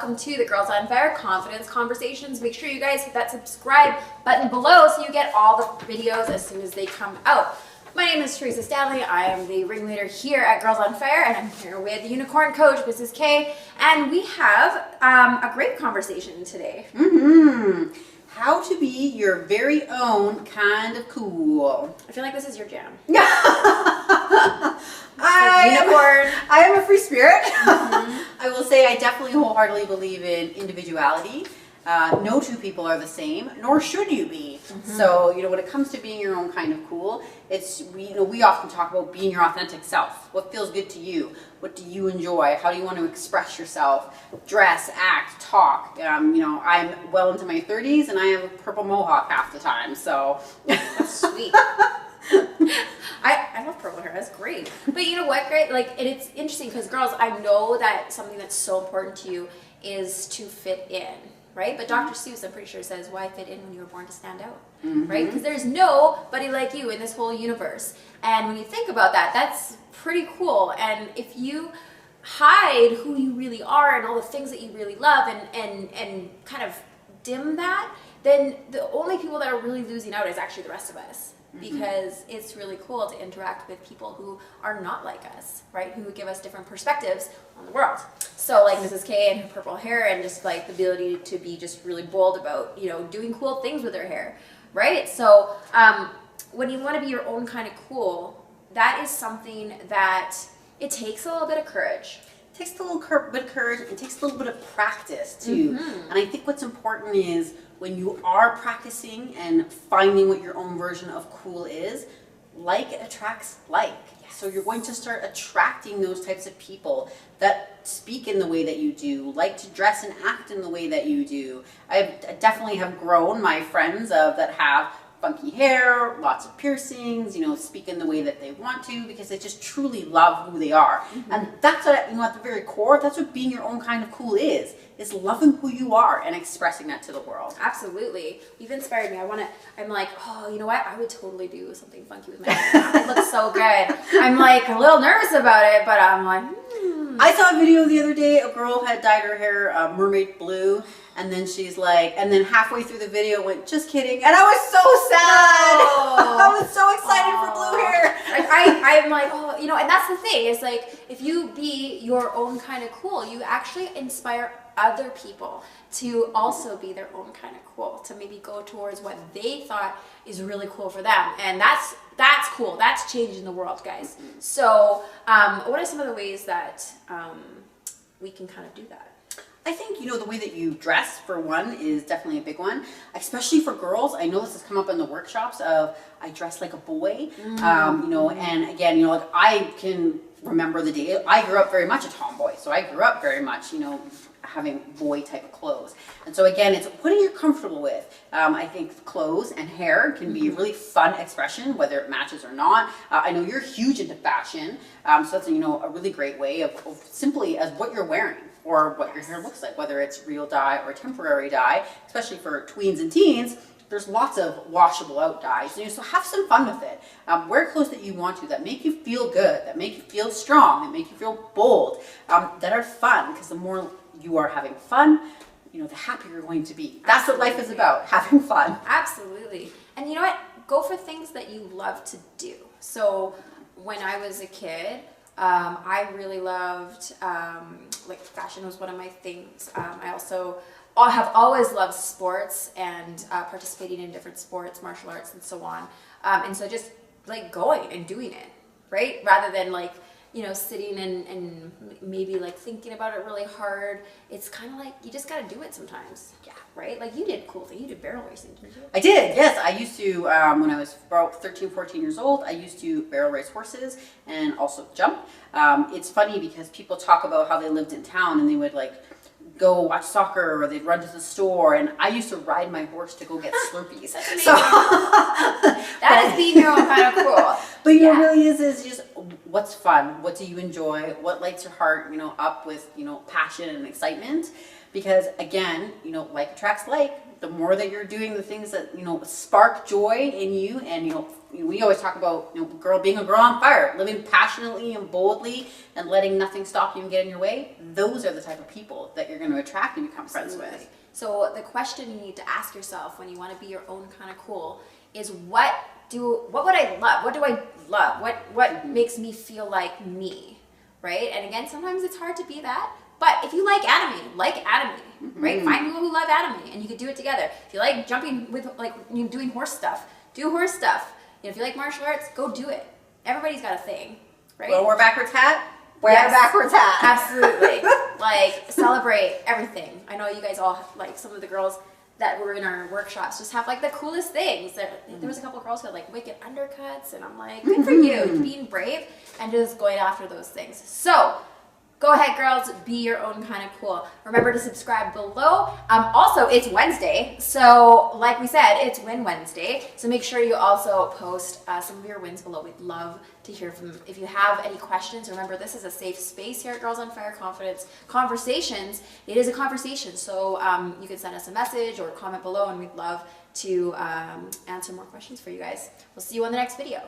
welcome to the Girls on Fire Confidence Conversations. Make sure you guys hit that subscribe button below so you get all the videos as soon as they come out. My name is Teresa Stanley. I am the ringleader here at Girls on Fire, and I'm here with the unicorn coach, Mrs. K, and we have a great conversation today. How to be your very own kind of cool. I feel like this is your jam. I am a free spirit. I will say I definitely wholeheartedly believe in individuality. No two people are the same, nor should you be. So, when it comes to being your own kind of cool, we often talk about being your authentic self. What feels good to you? What do you enjoy? How do you want to express yourself? Dress, act, talk. I'm well into my 30s and I have a purple mohawk half the time. So that's sweet. I love purple hair. That's great. But you know what, great? And it's interesting because girls, I know that something that's so important to you is to fit in. Right? But Dr. Seuss, I'm pretty sure, says, why fit in when you were born to stand out? Right? Because there's nobody like you in this whole universe. And when you think about that, that's pretty cool. And if you hide who you really are and all the things that you really love and kind of dim that, then the only people that are really losing out is actually the rest of us. Because it's really cool to interact with people who are not like us, right? Who give us different perspectives on the world. So like Mrs. K and her purple hair and just like the ability to be just really bold about, doing cool things with her hair, right? So when you want to be your own kind of cool, that is something that it takes a little bit of courage. It takes a little bit of courage. It takes a little bit of practice too. And I think what's important is when you are practicing and finding what your own version of cool is, like attracts like. Yes. So you're going to start attracting those types of people that speak in the way that you do, like to dress and act in the way that you do. I definitely have grown my friends that have funky hair, lots of piercings, speak in the way that they want to because they just truly love who they are. And that's what, at the very core, that's what being your own kind of cool is loving who you are and expressing that to the world. Absolutely. You've inspired me. I'm like, oh, you know what? I would totally do something funky with my hair. It looks so good. I'm like a little nervous about it, but I'm like, I saw a video the other day. A girl had dyed her hair mermaid blue, and then she's like, and then halfway through the video went, just kidding. And I was so sad. I was so excited for blue hair. I'm like, and that's the thing. Is like, if you be your own kind of cool, you actually inspire other people to also be their own kind of cool, to maybe go towards what they thought is really cool for them. And that's cool. That's changing the world, guys. So what are some of the ways that we can kind of do that? I think, the way that you dress, for one, is definitely a big one, especially for girls. I know this has come up in the workshops of I dress like a boy, and again, I can remember the day. I grew up very much a tomboy, so I grew up very much, having boy type of clothes. And so again, it's what are you comfortable with? I think clothes and hair can be a really fun expression, whether it matches or not. I know you're huge into fashion, so that's a really great way of simply as what you're wearing or what your hair looks like, whether it's real dye or temporary dye, especially for tweens and teens. There's lots of washable out dyes, so have some fun with it. Wear clothes that you want to, that make you feel good, that make you feel strong, that make you feel bold, that are fun, because the more you are having fun, the happier you're going to be. That's what life is about, having fun. Absolutely. And you know what? Go for things that you love to do. So when I was a kid, I really loved, fashion was one of my things. I also have always loved sports and participating in different sports, martial arts, and so on. And so just going and doing it, right? Rather than sitting and maybe thinking about it really hard. It's kind of you just got to do it sometimes. Yeah. Right? You did cool thing. You did barrel racing, didn't you? I did, yes. I used to, when I was about 13, 14 years old, I used to barrel race horses and also jump. It's funny because people talk about how they lived in town and they would go watch soccer or they'd run to the store, and I used to ride my horse to go get Slurpees. So that is being your own kind of cool. But it really is just what's fun, what do you enjoy, what lights your heart, up with passion and excitement. Because again, like attracts like. the more that you're doing the things that, you know, spark joy in you. And, you know, we always talk about, you know, being a girl on fire, living passionately and boldly and letting nothing stop you and get in your way. Those are the type of people that you're going to attract and become friends with. So the question you need to ask yourself when you want to be your own kind of cool is what would I love? What do I love? What makes me feel like me, right? And again, sometimes it's hard to be that. But if you like anime, right? Find people who love anime, and you can do it together. If you like jumping with, like, you know, doing horse stuff, do horse stuff. You know, if you like martial arts, go do it. Everybody's got a thing, right? Well, wear backwards hat. Wear a backwards hat. Absolutely. Like, celebrate everything. I know you guys all, like, some of the girls that were in our workshops just have, like, the coolest things. There was a couple of girls who had, like, wicked undercuts, and I'm like, good for you, being brave and just going after those things. So, go ahead, girls, be your own kind of cool. Remember to subscribe below. Also, it's Wednesday, so like we said, it's Win Wednesday. So make sure you also post some of your wins below. We'd love to hear from them. If you have any questions, remember this is a safe space here at Girls on Fire Confidence Conversations. It is a conversation, so you can send us a message or comment below, and we'd love to answer more questions for you guys. We'll see you on the next video.